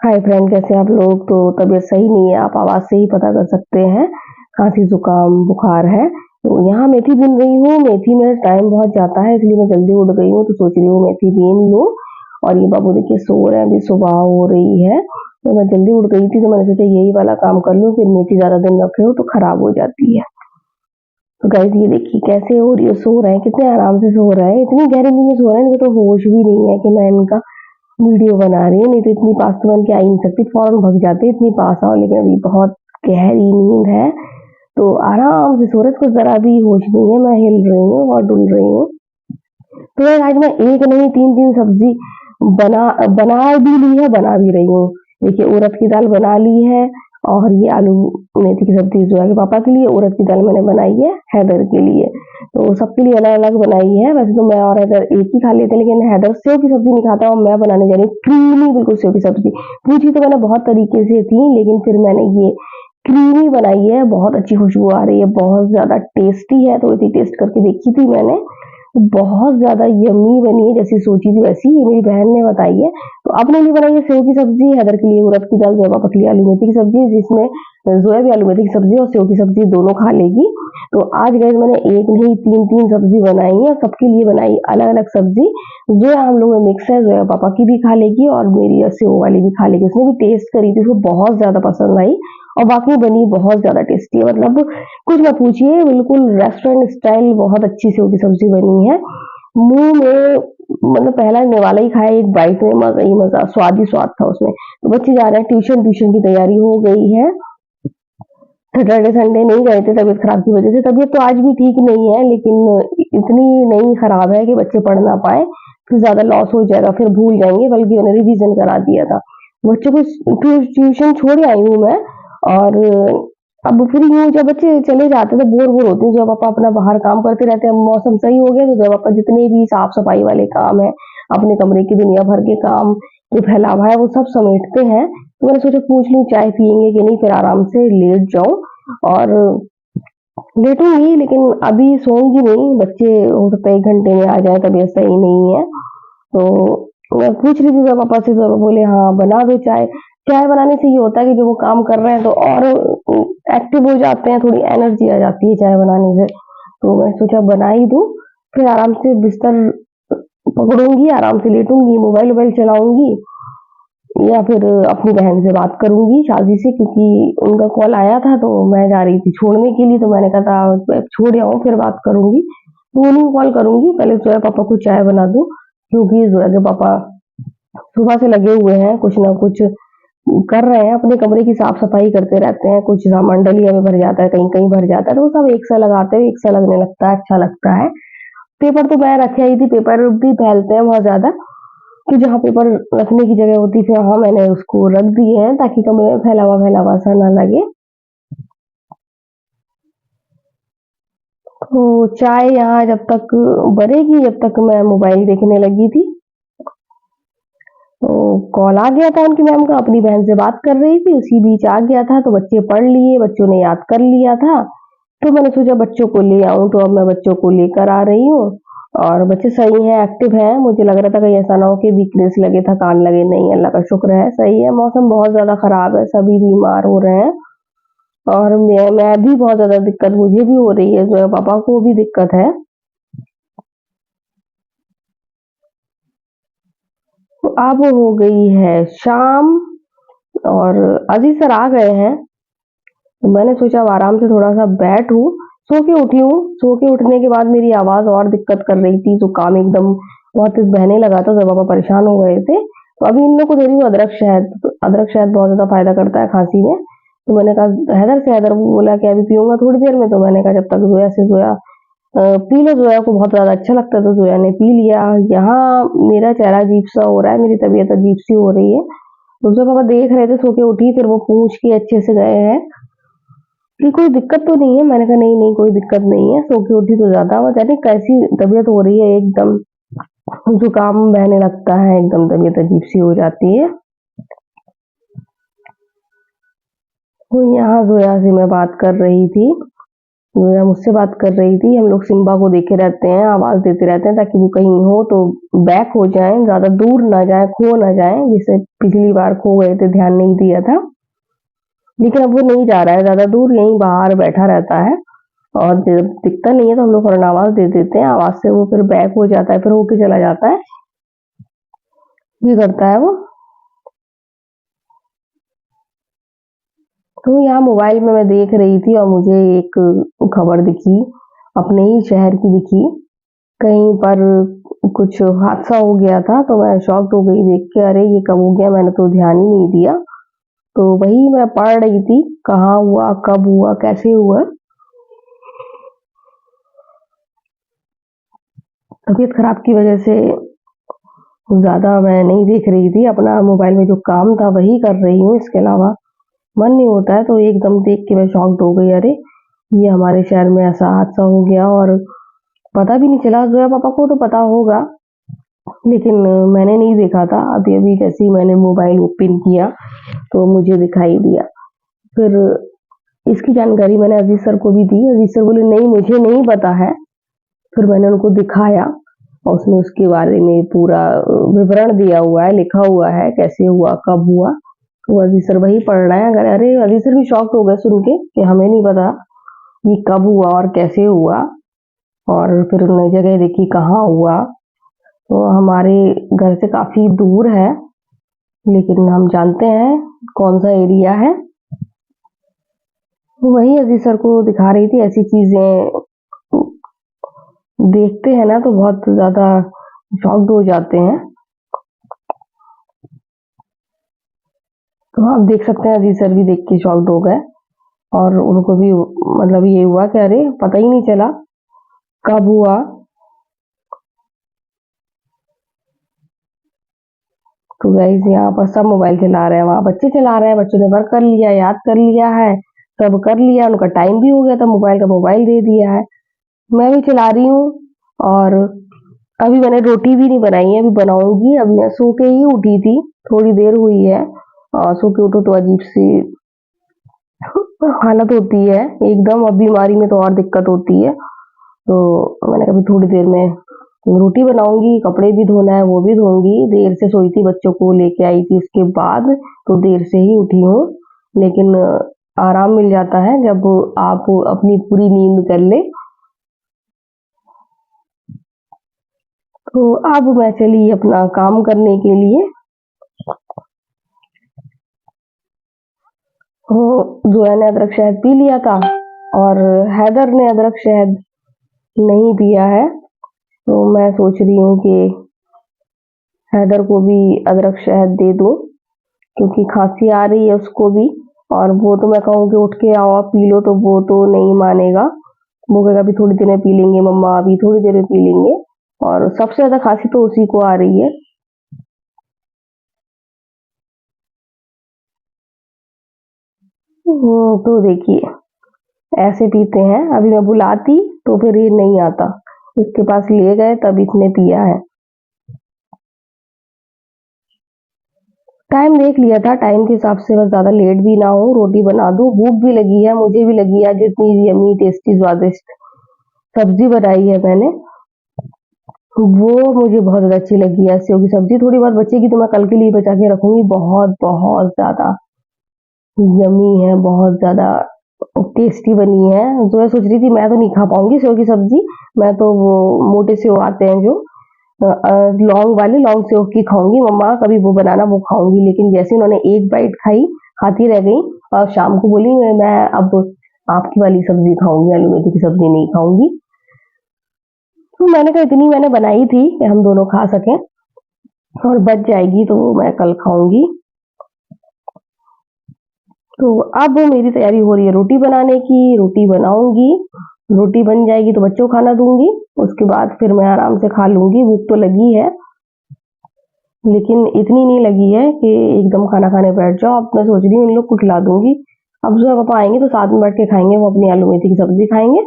Hi friend, कैसे आप लोग। तो तबीयत सही नहीं है, आप आवाज़ से ही पता कर सकते हैं। खांसी जुकाम बुखार है। तो यहाँ मेथी बीन रही हूँ। मेथी में टाइम बहुत जाता है, इसलिए मैं जल्दी उठ गई हूँ। तो सोच रही हूँ मेथी बीन लूँ। और ये बाबू देखिए सो रहे हैं, अभी सुबह हो रही है। तो मैं जल्दी उठ गई थी, तो मैंने सोचा यही वाला काम कर लूँ, फिर मेथी ज़्यादा दिन रखे हो तो खराब हो जाती है। तो गाइस ये देखिए कैसे हो रही है, सो रहे हैं, कितने आराम से सो रहे हैं। इतनी गहरी नींद में सो रहे हैं, इनको तो होश भी नहीं है कि मैं इनका वीडियो बना रही हूँ। नहीं तो इतनी पास तो बन के आ ही नहीं सकती, फौरन भग जाते इतनी पास आओ। लेकिन अभी बहुत गहरी नींद है, तो आराम से सो रहे। इसको जरा भी होश नहीं है, मैं हिल रही हूँ और डुल रही हूँ। तो आज मैं एक नहीं तीन तीन सब्जी बना बना भी ली है, बना भी रही हूँ। देखिए उड़द की दाल बना ली है, और ये आलू मेथी की सब्जी जो है पापा के लिए, उड़द की दाल मैंने बनाई है हैदर के लिए। तो सबके लिए अलग अलग बनाई है। वैसे तो मैं और हैदर एक ही खा लेते हैं, लेकिन हैदर सेव की सब्जी नहीं खाता, और मैं बनाने जा रही हूँ क्रीमी बिल्कुल सेव की सब्जी। पूछी तो मैंने बहुत तरीके से थी, लेकिन फिर मैंने ये क्रीमी बनाई है। बहुत अच्छी खुशबू आ रही है, बहुत ज्यादा टेस्टी है। थोड़ी सी टेस्ट करके देखी थी मैंने, बहुत ज्यादा यम्मी बनी है, जैसी सोची थी वैसी। ये मेरी बहन ने बताई है। तो अपने लिए बनाई है सेव की सब्जी, हैदर के लिए उड़द की दाल, जोया पापा के लिए आलू मेथी की सब्जी, जिसमें जोया भी आलू मेथी की सब्जी और सेव की सब्जी दोनों खा लेगी। तो आज गैस मैंने एक नहीं तीन तीन सब्जी बनाई है, सबके लिए बनाई अलग अलग सब्जी। जोया हम लोग में मिक्स है, जोया पापा की भी खा लेगी और मेरी सेव वाली भी खा लेगी। उसने भी टेस्ट करी थी, उसको बहुत ज्यादा पसंद आई, और बाकी बनी बहुत ज्यादा टेस्टी है। मतलब कुछ मत पूछिए, बिल्कुल रेस्टोरेंट स्टाइल बहुत अच्छी सेव की सब्जी बनी है। मुंह में मतलब पहला निवाला ही खाया, एक बाइट में मजा ही मजा, स्वाद ही स्वाद था उसमें। तो बच्चे जा रहे हैं ट्यूशन, ट्यूशन की तैयारी हो गई है। सैटरडे संडे नहीं गए थे तबीयत खराब की वजह से। तबीयत तो आज भी ठीक नहीं है, लेकिन इतनी नहीं खराब है कि बच्चे पढ़ ना पाए, फिर ज्यादा लॉस हो जाएगा, फिर भूल जाएंगे। बल्कि मैंने रिवीजन करा दिया था बच्चों को। ट्यूशन छोड़ आई हूँ मैं, और अब फ्री हूँ। जब बच्चे चले जाते हैं तो बोर बोर होते हैं, जब पापा अपना बाहर काम करते रहते हैं। मौसम सही हो गया तो जब पापा जितने भी साफ सफाई वाले काम है, अपने कमरे की दुनिया भर के काम जो फैला हुआ है, वो सब समेटते हैं। तो मैंने सोचा पूछ लूँ चाय पियेंगे कि नहीं, फिर आराम से लेट जाऊं। और लेटूंगी, लेकिन अभी सोऊंगी नहीं। बच्चे हो सकता है 1 घंटे में आ जाए, तबीयत सही नहीं है। तो मैं पूछ रही थी जब पापा से, तो बोले हाँ बना दो चाय। चाय बनाने से ये होता है कि जो वो काम कर रहे हैं तो और एक्टिव हो जाते हैं, थोड़ी एनर्जी आ जाती है चाय बनाने से। तो मैं सोचा बना ही दूं, फिर आराम से बिस्तर पकड़ूंगी, आराम से लेटूंगी, मोबाइल वोबाइल चलाऊंगी, या फिर अपनी बहन से बात करूंगी शादी से, क्योंकि उनका कॉल आया था तो मैं जा रही थी छोड़ने के लिए। तो मैंने कहा था छोड़ आऊं फिर बात करूंगी। तो उन्हीं को कॉल करूंगी। पहले जोया पापा को चाय बना दूं, क्योंकि जोया के पापा सुबह से लगे हुए हैं, कुछ ना कुछ कर रहे हैं। अपने कमरे की साफ सफाई करते रहते हैं। कुछ सामान डलिया में भर जाता है, कहीं कहीं भर जाता है, तो वो सब एक सा लगाते हैं, एक सा लगने लगता है, अच्छा लगता है। पेपर तो मैं रखे ही थी, पेपर भी फैलते हैं बहुत ज्यादा, कि जहाँ पेपर रखने की जगह होती थी वहां मैंने उसको रख दिए हैं, ताकि कमरे में फैला हुआ सा ना लगे। तो चाय यहाँ जब तक बनेगी, जब तक मैं मोबाइल देखने लगी थी। तो कॉल आ गया था उनकी मैम का, अपनी बहन से बात कर रही थी, उसी बीच आ गया था। तो बच्चे पढ़ लिए, बच्चों ने याद कर लिया था। तो मैंने सोचा बच्चों को ले आऊं, तो अब मैं बच्चों को लेकर आ रही हूँ। और बच्चे सही हैं, एक्टिव हैं। मुझे लग रहा था कहीं ऐसा ना हो कि वीकनेस लगे, थकान लगे, नहीं, अल्लाह का शुक्र है सही है। मौसम बहुत ज्यादा खराब है, सभी बीमार हो रहे हैं, और मैं भी बहुत ज्यादा दिक्कत मुझे भी हो रही है, जो पापा को भी दिक्कत है। तो अब हो गई है शाम, और अजीज सर आ गए हैं। तो मैंने सोचा अब आराम से थोड़ा सा बैठूं। सो के उठी हूँ, सो के उठने के बाद मेरी आवाज और दिक्कत कर रही थी, तो काम एकदम बहुत तेज बहने लगा था, जब पापा परेशान हो गए थे। तो अभी इन लोग को दे रही हूँ अदरक शहद। तो अदरक शहद बहुत ज्यादा फायदा करता है खांसी में। तो मैंने कहा हैदर से, हैदर बोला कि अभी पीऊंगा थोड़ी देर में। तो मैंने कहा जब तक जोया से, जोया पी लो, जोया को बहुत ज्यादा अच्छा लगता है। तो जोया ने पी लिया। यहाँ मेरा चेहरा अजीब सा हो रहा है, मेरी तबीयत अजीब सी हो रही है। तो उसमें पापा देख रहे थे, सो के उठी, फिर वो पूछ के अच्छे से गए हैं कि कोई दिक्कत तो नहीं है। मैंने कहा नहीं नहीं कोई दिक्कत नहीं है, सो के उठी तो ज्यादा। वो जाने कैसी तबीयत हो रही है, एकदम जुकाम बहने लगता है, एकदम तबीयत अजीब सी हो जाती है। तो यहाँ जोया से मैं बात कर रही थी। ज़ोया मुझसे बात कर रही थी। हम लोग सिम्बा को देखे रहते हैं, आवाज़ देते रहते हैं ताकि वो कहीं हो तो बैक हो जाएँ, ज़्यादा दूर ना जाएँ, खो ना जाएँ। जैसे पिछली बार खो गए थे, ध्यान नहीं दिया था। लेकिन अब वो नहीं जा रहा है ज़्यादा दूर, यहीं बाहर बैठा रहता है और जब दिखता नहीं है तो हम लोग फ़ौरन आवाज़ दे देते हैं। आवाज़ से वो फिर बैक हो जाता है, फिर होके चला जाता है। ये करता है वो। तो यहाँ मोबाइल में मैं देख रही थी और मुझे एक खबर दिखी, अपने ही शहर की दिखी। कहीं पर कुछ हादसा हो गया था तो मैं शॉक्ड हो गई देख के, अरे ये कब हो गया, मैंने तो ध्यान ही नहीं दिया। तो वही मैं पढ़ रही थी, कहाँ हुआ, कब हुआ, कैसे हुआ। तबीयत खराब की वजह से ज़्यादा मैं नहीं देख रही थी, अपना मोबाइल में जो काम था वही कर रही हूँ, इसके अलावा मन नहीं होता है। तो एकदम देख के मैं शॉक्ड हो गई, अरे ये हमारे शहर में ऐसा हादसा हो गया और पता भी नहीं चला। ज़ोया पापा को तो पता होगा, लेकिन मैंने नहीं देखा था। अभी-अभी जैसे ही मैंने मोबाइल ओपन किया तो मुझे दिखाई दिया। फिर इसकी जानकारी मैंने अजीज़ सर को भी दी। अजीज़ सर बोले नहीं मुझे नहीं पता है। फिर मैंने उनको दिखाया और उसमें उसके बारे में पूरा विवरण दिया हुआ है, लिखा हुआ है कैसे हुआ, कब हुआ। तो अजीज़ सर वही पढ़ रहे हैं। अरे अजीज़ सर भी शॉक्ड हो गए सुन के कि हमें नहीं पता ये कब हुआ और कैसे हुआ। और फिर उन्होंने जगह देखी कहाँ हुआ। तो हमारे घर से काफ़ी दूर है, लेकिन हम जानते हैं कौन सा एरिया है। तो वही अजीज सर को दिखा रही थी। ऐसी चीजें देखते हैं ना तो बहुत ज्यादा शॉक्ड हो जाते हैं। तो आप देख सकते हैं अजीज सर भी देख के शॉक्ड हो गए और उनको भी मतलब ये हुआ कि अरे पता ही नहीं चला कब हुआ। तो गाइस यहाँ पर सब मोबाइल चला रहे हैं, वहाँ बच्चे चला रहे हैं, बच्चों ने वर्क कर लिया, याद कर लिया है, सब कर लिया, उनका टाइम भी हो गया था, मोबाइल का मोबाइल दे दिया है। मैं भी चला रही हूँ और अभी मैंने रोटी भी नहीं बनाई है, अभी बनाऊंगी। अभी मैं सो के ही उठी थी, थोड़ी देर हुई है। और सो के उठो तो अजीब सी हालत होती है एकदम। अब बीमारी में तो और दिक्कत होती है। तो मैंने कभी थोड़ी देर में रोटी बनाऊंगी, कपड़े भी धोना है वो भी धोऊंगी। देर से सोई थी, बच्चों को लेके आई थी उसके बाद, तो देर से ही उठी हूँ। लेकिन आराम मिल जाता है जब आप अपनी पूरी नींद कर ले। तो अब मैं चली अपना काम करने के लिए। जोया ने अदरक शहद पी लिया था और हैदर ने अदरक शहद नहीं पिया है। तो मैं सोच रही हूँ कि हैदर को भी अदरक शहद दे दूँ, क्योंकि खांसी आ रही है उसको भी। और वो तो मैं कहूँ कि उठ के आओ आप पी लो तो वो तो नहीं मानेगा। वो कहेगा अभी थोड़ी देर में पी लेंगे मम्मा, अभी थोड़ी देर में पी लेंगे। और सबसे ज्यादा खांसी तो उसी को आ रही है। तो देखिए ऐसे पीते हैं। अभी मैं बुलाती तो फिर ये नहीं आता, इसके पास ले गए तब इसने पिया है। टाइम देख लिया था, टाइम के हिसाब से बस ज्यादा लेट भी ना हो, रोटी बना दूं। भूख भी लगी है, मुझे भी लगी है। जितनी यम्मी टेस्टी स्वादिष्ट सब्जी बनाई है मैंने, वो मुझे बहुत ज्यादा अच्छी लगी है। सेव की सब्जी थोड़ी बहुत बचेगी तो मैं कल के लिए बचा के रखूंगी। बहुत बहुत ज्यादा यम्मी है, बहुत ज्यादा टेस्टी बनी है। जो मैं सोच रही थी मैं तो नहीं खा पाऊंगी सेव की सब्जी, मैं तो वो मोटे सेव आते हैं जो लौंग वाले, लौंग सेव की खाऊंगी। मम्मा कभी वो बनाना, वो खाऊंगी। लेकिन जैसे उन्होंने एक बाइट खाई, खाती रह गई और शाम को बोली मैं अब आपकी वाली सब्जी खाऊंगी, आलू मेथी की सब्जी नहीं खाऊंगी। तो मैंने कहा इतनी मैंने बनाई थी कि हम दोनों खा सकें, और बच जाएगी तो मैं कल खाऊंगी। तो अब मेरी तैयारी हो रही है रोटी बनाने की। रोटी बनाऊंगी, रोटी बन जाएगी तो बच्चों को खाना दूंगी, उसके बाद फिर मैं आराम से खा लूंगी। भूख तो लगी है, लेकिन इतनी नहीं लगी है कि एकदम खाना खाने बैठ जाओ। अब मैं सोच रही हूँ इन लोग को खिला दूंगी। अब जो पापा आएंगे तो साथ में बैठ के खाएंगे। वो अपनी आलू मेथी की सब्जी खाएंगे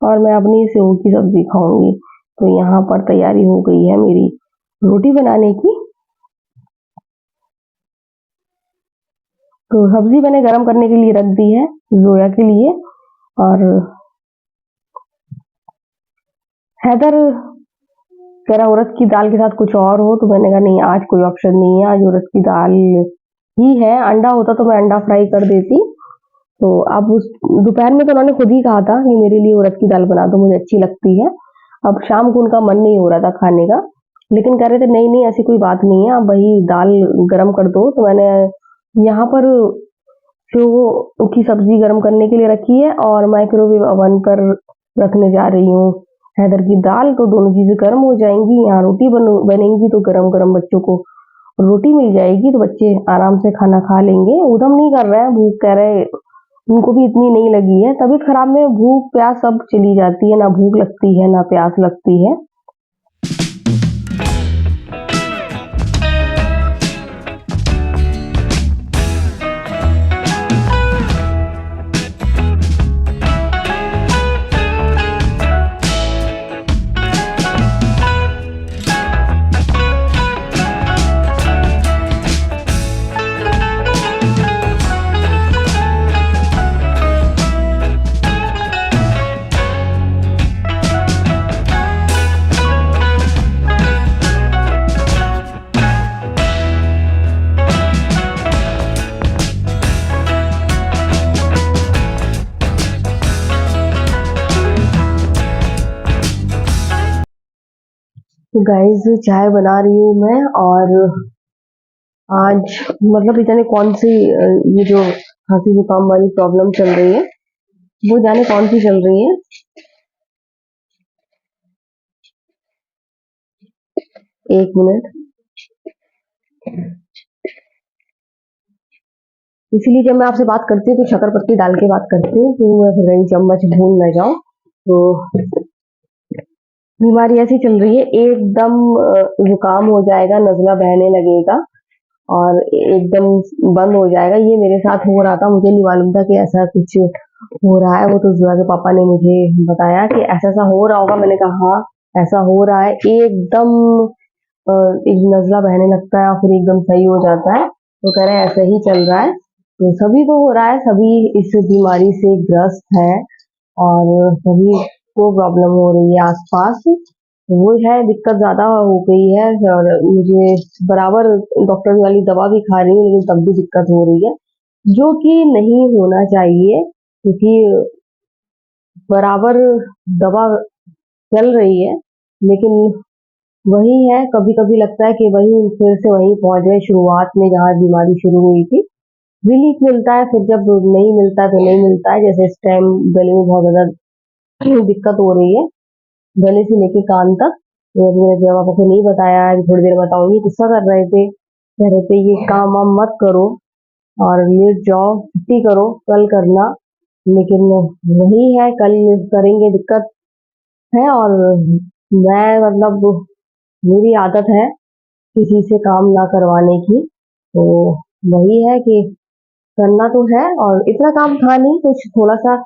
और मैं अपनी सेव की सब्जी खाऊंगी। तो यहाँ पर तैयारी हो गई है मेरी रोटी बनाने की। तो सब्जी मैंने गरम करने के लिए रख दी है जोया के लिए। और हैदर कह रहा उड़द की दाल के साथ कुछ और हो, तो मैंने कहा नहीं आज कोई ऑप्शन नहीं है, आज उड़द की दाल ही है। अंडा होता तो मैं अंडा फ्राई कर देती। तो अब उस दोपहर में तो उन्होंने खुद ही कहा था कि मेरे लिए उड़द की दाल बना दो, मुझे अच्छी लगती है। अब शाम को उनका मन नहीं हो रहा था खाने का, लेकिन कह रहे थे नहीं नहीं ऐसी कोई बात नहीं है, आप वही दाल गरम कर दो। तो मैंने यहाँ पर जो की सब्जी गरम करने के लिए रखी है और माइक्रोवेव ओवन पर रखने जा रही हूँ हैदर की दाल, तो दोनों चीजें गर्म हो जाएंगी। यहाँ रोटी बनेगी तो गरम गरम बच्चों को रोटी मिल जाएगी, तो बच्चे आराम से खाना खा लेंगे। उधम नहीं कर रहे हैं, भूख कह रहे उनको भी इतनी नहीं लगी है। तबीयत खराब में भूख प्यास सब चली जाती है, ना भूख लगती है ना प्यास लगती है। तो गाइस चाय बना रही हूँ मैं, और आज मतलब ये जाने कौन सी ये जो खांसी जुकाम वाली प्रॉब्लम चल रही है, वो जाने कौन सी चल रही है। एक मिनट। इसीलिए जब मैं आपसे बात करती हूँ तो शक्कर पत्ती डाल के बात करती हूँ, कि मैं फिर कहीं चम्मच भूल न जाऊं। तो बीमारी ऐसी चल रही है, एकदम जुकाम हो जाएगा, नज़ला बहने लगेगा और एकदम बंद हो जाएगा। ये मेरे साथ हो रहा था, मुझे नहीं मालूम था कि ऐसा कुछ हो रहा है। वो तो जुआ के पापा ने मुझे बताया कि ऐसा ऐसा हो रहा होगा। मैंने कहा हाँ ऐसा हो रहा है, एकदम एक नज़ला बहने लगता है और फिर एकदम सही हो जाता है। तो कह रहे हैं ऐसे ही चल रहा है, तो सभी को हो रहा है, सभी इस बीमारी से ग्रस्त है और सभी को प्रॉब्लम हो रही है आसपास। वो है दिक्कत ज्यादा हो गई है, और मुझे बराबर डॉक्टर वाली दवा भी खा रही हूँ, लेकिन तब भी दिक्कत हो रही है, जो कि नहीं होना चाहिए, क्योंकि बराबर दवा चल रही है। लेकिन वही है, कभी कभी लगता है कि वही फिर से वहीं पहुंच गए शुरुआत में जहाँ बीमारी शुरू हुई थी। रिलीफ मिलता है, फिर जब नहीं मिलता है तो नहीं मिलता है। जैसे इस टाइम गले में बहुत ज्यादा दिक्कत हो रही है, गले से लेके कान तक। तो मेरे पापा को नहीं बताया, थोड़ी देर बताऊंगी, गुस्सा कर रहे थे, कह रहे थे ये काम वाम मत करो और लेट जाओ, छुट्टी करो, कल करना। लेकिन वही है, कल करेंगे दिक्कत है। और मैं मतलब मेरी आदत है किसी से काम ना करवाने की, तो वही है कि करना तो है। और इतना काम था नहीं, कुछ थोड़ा सा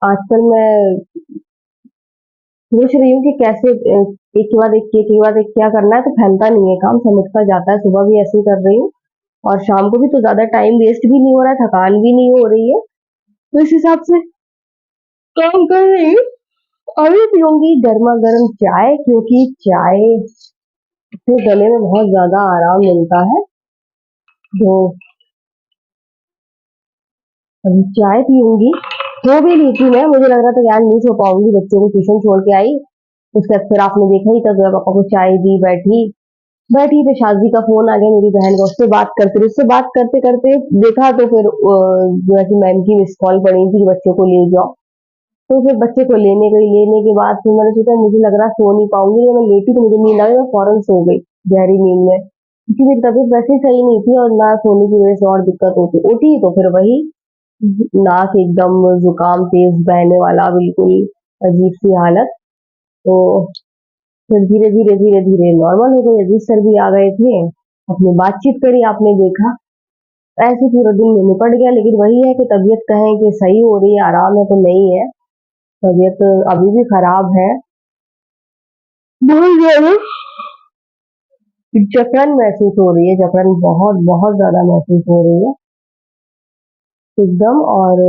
आजकल मैं सोच रही हूँ कि कैसे एक के बाद एक के बाद एक क्या करना है, तो फैलता नहीं है काम, समेटता जाता है। सुबह भी ऐसे ही कर रही हूँ और शाम को भी, तो ज्यादा टाइम वेस्ट भी नहीं हो रहा है, थकान भी नहीं हो रही है, तो इस हिसाब से काम कर रही हूँ। अभी पीऊंगी गर्मा गर्म चाय, क्योंकि चाय से गले में बहुत ज्यादा आराम मिलता है। तो अभी चाय पीऊंगी। सो भी ली थी मैं, मुझे लग रहा था यार नहीं सो पाऊंगी, बच्चों को ट्यूशन छोड़ के आई। उसके बाद फिर आपने देखा ही, तब पापा को चाय दी, बैठी बैठी पे शाजी का फोन आ गया, मेरी बहन का। उससे बात करते रही, उससे बात करते करते देखा तो फिर जो है कि मैम की मिस कॉल पड़ी थी कि बच्चों को ले जाओ। तो फिर बच्चे को लेने गई, लेने के बाद फिर मैंने सोचा मुझे लग रहा है सो नहीं पाऊंगी, जब मैं लेटी तो मुझे नींद आ गई, मैं फौरन सो गई गहरी नींद में, क्योंकि मेरी तबीयत वैसे ही सही नहीं थी और ना सोने की वजह से और दिक्कत होती। उठी तो फिर वही नाक एकदम जुकाम तेज बहने वाला, बिल्कुल अजीब सी हालत। तो फिर धीरे धीरे धीरे धीरे नॉर्मल हो गई, अजीज सर भी आ गए थे, अपनी बातचीत करी, आपने देखा। ऐसे पूरा दिन में निपट गया। लेकिन वही है कि तबीयत कहें कि सही हो रही है, आराम है, तो नहीं है, तबीयत अभी भी खराब है। बहुत ज्यादा जकड़न महसूस हो रही है, जकड़न बहुत बहुत ज्यादा महसूस हो रही है एकदम। और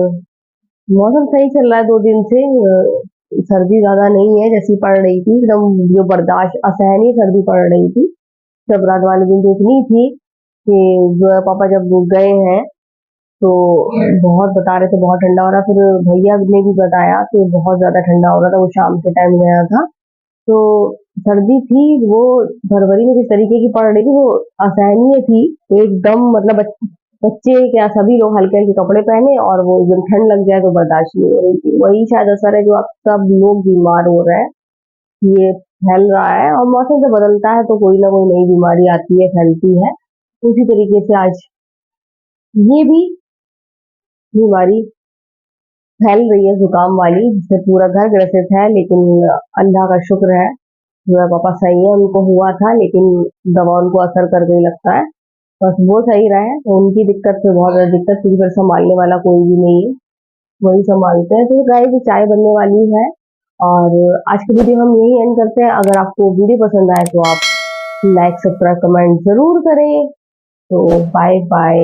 मौसम सही चल रहा है 2 दिन से, सर्दी ज्यादा नहीं है जैसी पड़ रही थी, एकदम जो बर्दाश्त असहनीय सर्दी पड़ रही थी। जब रात वाले दिन तो इतनी थी कि जो है पापा जब गए हैं तो बहुत बता रहे थे बहुत ठंडा हो रहा, फिर भैया ने भी बताया कि बहुत ज्यादा ठंडा हो रहा था, वो शाम के टाइम गया था। तो सर्दी थी वो फरवरी में जिस तरीके की पड़ रही थी वो असहनीय थी एकदम, मतलब बच्चे क्या सभी लोग हल्के हल्के कपड़े पहने और वो एकदम ठंड लग जाए तो बर्दाश्त नहीं हो रही थी। वही शायद असर है जो आप सब लोग बीमार हो रहे हैं, ये फैल रहा है और मौसम जब बदलता है तो कोई ना कोई नई बीमारी आती है फैलती है। उसी तरीके से आज ये भी बीमारी फैल रही है जुकाम वाली, जिससे पूरा घर ग्रसित है। लेकिन अल्लाह का शुक्र है जो है पापा सही है, उनको हुआ था लेकिन दवा उनको असर कर गई लगता है। बस वो सही रहे तो उनकी दिक्कत से बहुत ज्यादा दिक्कत, क्योंकि फिर संभालने वाला कोई भी नहीं है, वही संभालते हैं। तो गाइस चाय बनने वाली है और आज की वीडियो हम यही एंड करते हैं। अगर आपको वीडियो पसंद आए तो आप लाइक सब्सक्राइब कमेंट जरूर करें। तो बाय बाय।